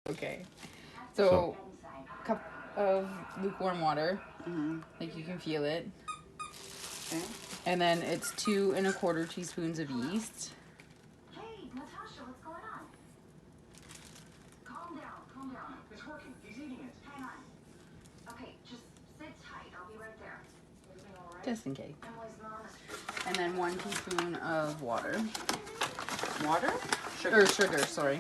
Okay. So, cup of lukewarm water. Like you can feel it. Okay. And then it's 2¼ teaspoons of yeast. Hey, Natasha, what's going on? Calm down. It's working. He's eating it. Hang on. Okay, just sit tight. I'll be right there. Everything all right? Just in case. Emily's mom is... And then 1 teaspoon of water. Water? Sugar. Or sugar, sorry.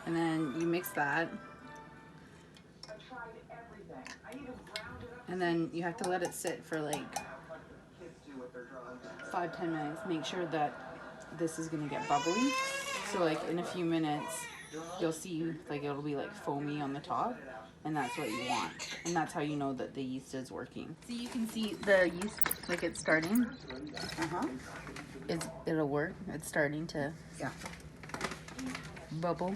And then you mix that. And then you have to let it sit for like 5-10 minutes. Make sure that this is gonna get bubbly. So like in a few minutes, you'll see like it'll be like foamy on the top. And that's what you want. And that's how you know that the yeast is working. So you can see the yeast, like it's starting. It'll work. It's starting to bubble.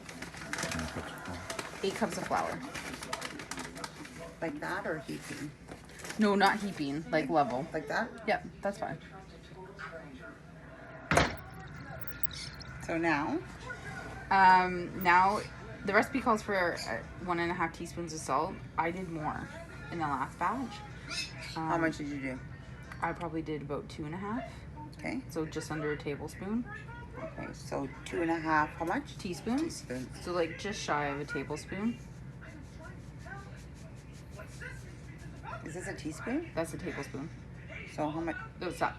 8 cups of flour. Like that or heaping? No, not heaping, like level. Like that? Yep, that's fine. So now? Now, the recipe calls for 1½ teaspoons of salt. I did more in the last batch. How much did you do? I probably did about 2½. Okay. So just under a tablespoon. Okay, so 2½ how much? Teaspoons. Teaspoons. So like just shy of a tablespoon. Is this a teaspoon? That's a tablespoon. So how much? Oh, stop.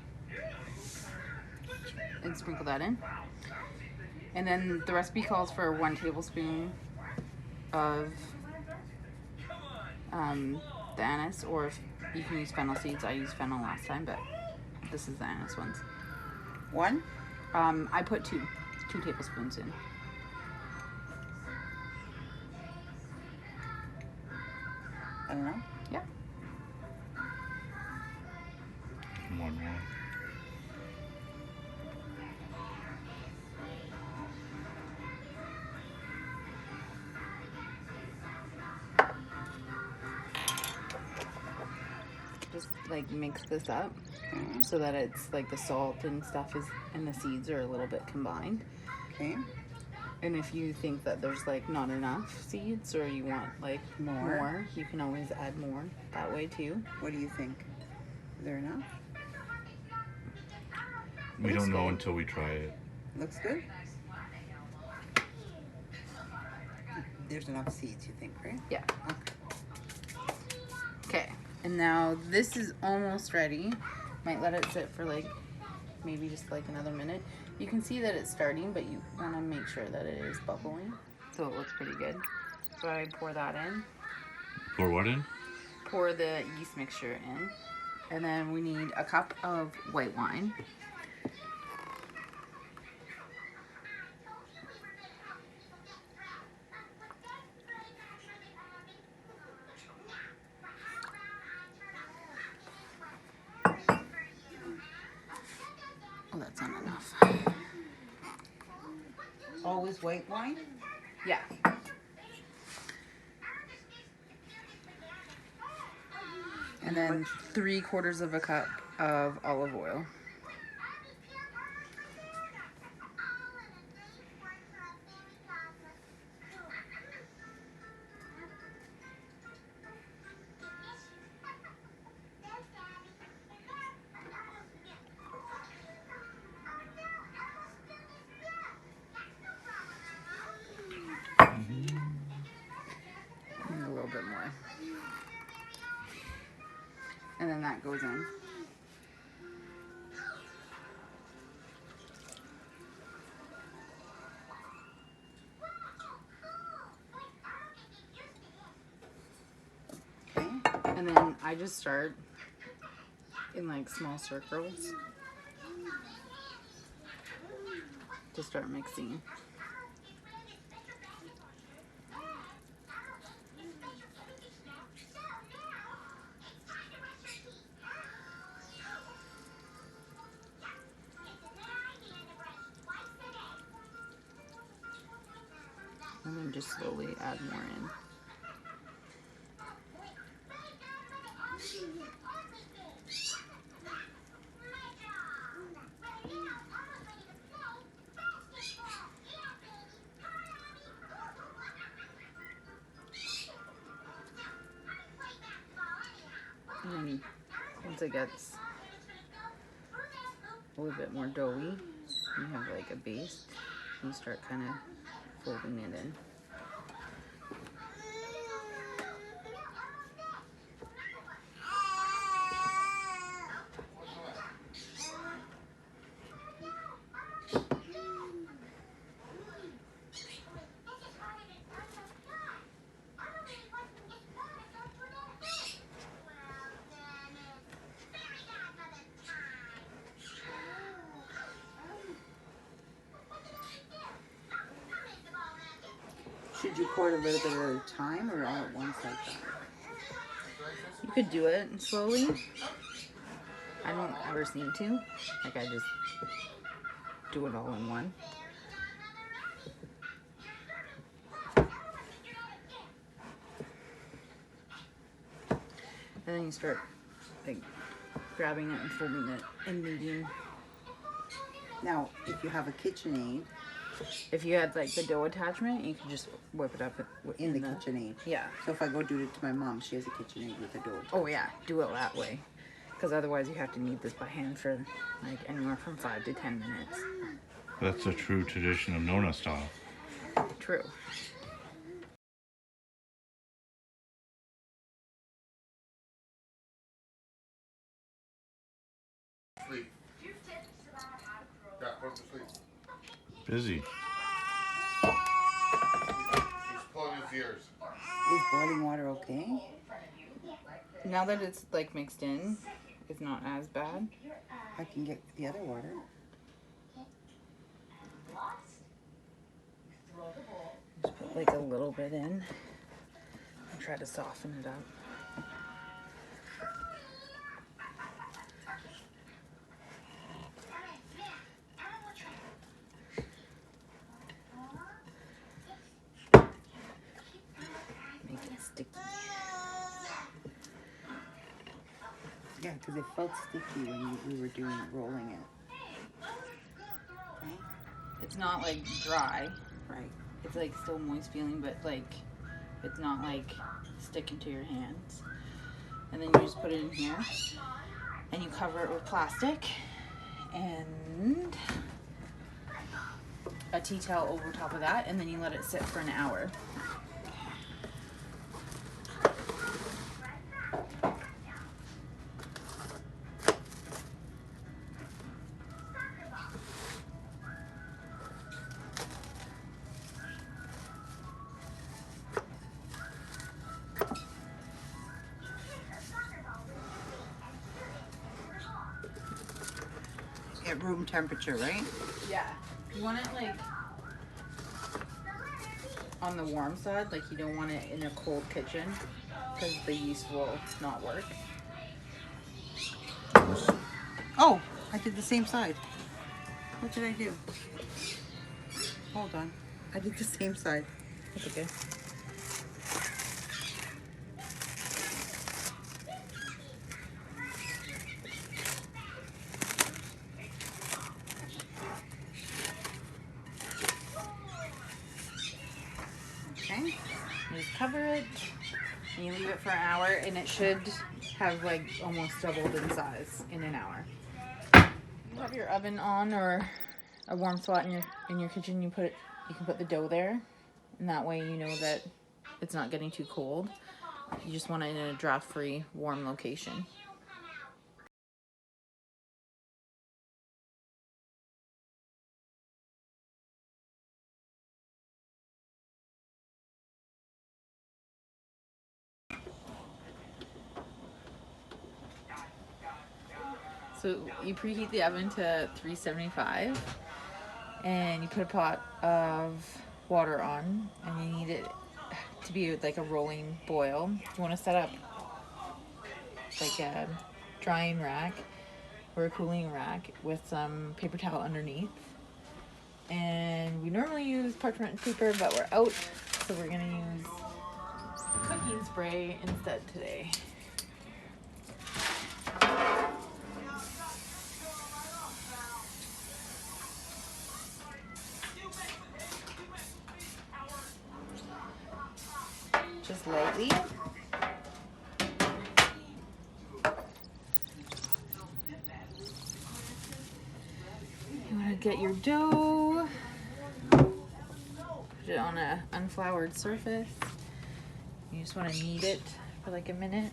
And sprinkle that in. And then the recipe calls for 1 tablespoon of the anise, or if you can use fennel seeds. I used fennel last time, but this is the anise ones. 1? I put 2 tablespoons in. I don't know. Yeah. 1 more. Just like mix this up so that it's like the salt and stuff is and the seeds are a little bit combined. Okay. And if you think that there's like not enough seeds or you want like more, you can always add more that way too. What do you think? Is there enough? We don't know until we try it. Looks good. There's enough seeds, you think, right? Yeah. Okay. Okay. And now this is almost ready. Might let it sit for like maybe just like another minute. You can see that it's starting, but you want to make sure that it is bubbling. So it looks pretty good. So I pour that in. Pour what in? Pour the yeast mixture in. And then we need a cup of white wine. Oh, that's not enough. Always white wine? Yeah. And then 3/4 of a cup of olive oil. And a little bit more. And then that goes in. Okay. And then I just start in like small circles to start mixing. And then just slowly add more in. And once it gets a little bit more doughy, you have like a base, you start kind of folding it in. Should you pour it a little bit at a time or all at once like that? You could do it slowly. I don't ever seem to. Like, I just do it all in one. And then you start like grabbing it and folding it in medium. Now, if you have a KitchenAid, If you had like the dough attachment, you could just whip it up in the KitchenAid. Yeah. So if I go do it to my mom, she has a KitchenAid with a dough attachment. Oh yeah, do it that way. Because otherwise you have to knead this by hand for like anywhere from 5 to 10 minutes. That's a true tradition of Nona style. True. Sleep. Yeah, put him to sleep. Busy. He's pulling his ears. Is boiling water okay? Now that it's like mixed in, it's not as bad. I can get the other water. Just put like a little bit in and try to soften it up. Make it sticky. Yeah, because it felt sticky when we were rolling it. Right? It's not like dry. Right. It's like still moist feeling, but like it's not like sticking to your hands. And then you just put it in here and you cover it with plastic and a tea towel over top of that, and then you let it sit for an hour. At room temperature, right? Yeah. You want it like on the warm side, like you don't want it in a cold kitchen because the yeast will not work. Oh, I did the same side. What did I do? Hold on. I did the same side. That's okay. Okay. You just cover it and you leave it for an hour, and it should have like almost doubled in size in an hour. You have your oven on or a warm spot in your kitchen. You can put the dough there, and that way you know that it's not getting too cold. You just want it in a draft-free, warm location. So you preheat the oven to 375, and you put a pot of water on, and you need it to be like a rolling boil. You want to set up like a drying rack or a cooling rack with some paper towel underneath. And we normally use parchment paper, but we're out, so we're gonna use cooking spray instead today. Just lightly. get your dough, put it on a unfloured surface. You just want to knead it for like a minute.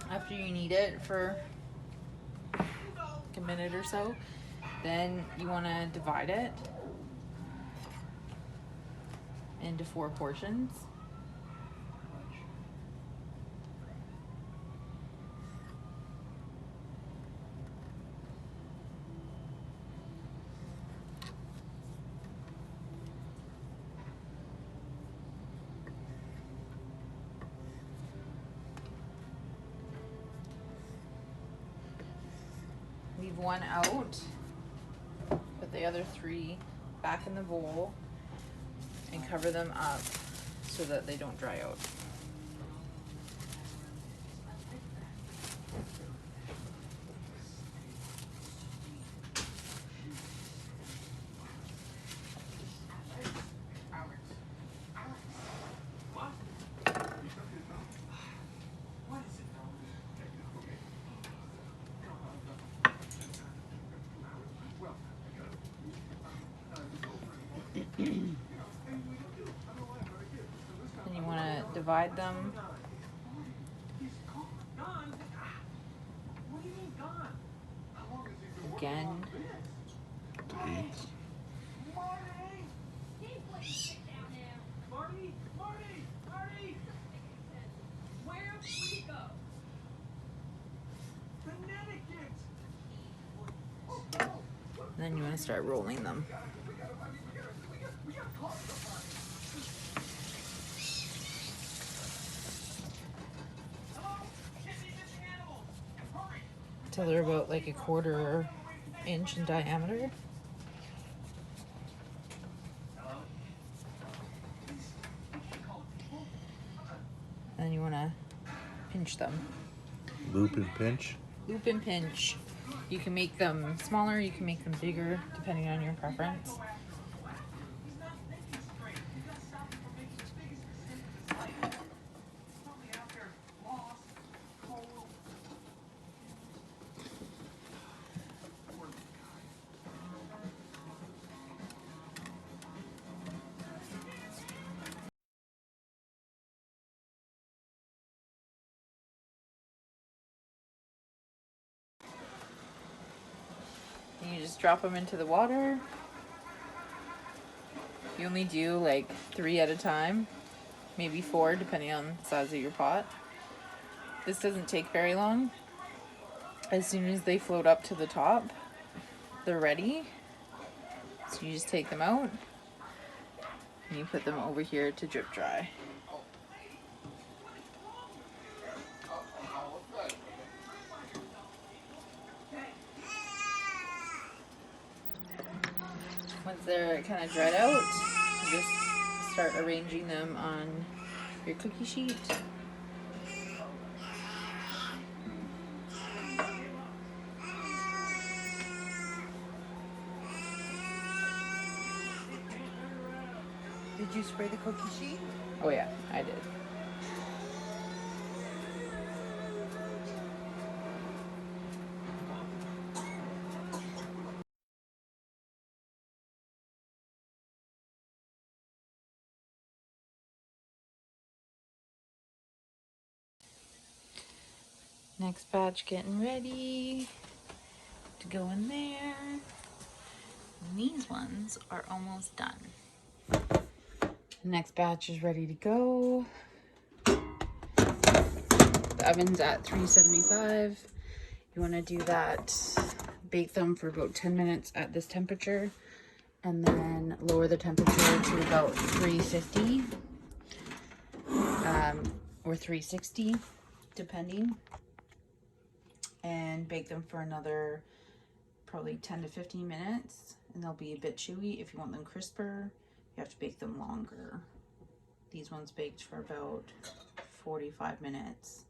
After you knead it for like a minute or so, then you want to divide it into 4 portions. Leave one out, put the other 3 back in the bowl, and cover them up so that they don't dry out. Then you want to divide them. Again. And then you want to start rolling them. Till they're about like a 1/4 inch in diameter. And then you want to pinch them. Loop and pinch? Loop and pinch. You can make them smaller, you can make them bigger, depending on your preference. You just drop them into the water. You only do like 3 at a time, maybe 4 depending on the size of your pot. This doesn't take very long. As soon as they float up to the top, they're ready. So you just take them out and you put them over here to drip dry. Once they're kind of dried out, you just start arranging them on your cookie sheet. Did you spray the cookie sheet? Oh yeah, I did. Next batch getting ready to go in there. And these ones are almost done. The next batch is ready to go. The oven's at 375. You want to do that, bake them for about 10 minutes at this temperature, and then lower the temperature to about 350. or 360, depending, and bake them for another probably 10 to 15 minutes, and they'll be a bit chewy. If you want them crisper, you have to bake them longer. These ones baked for about 45 minutes.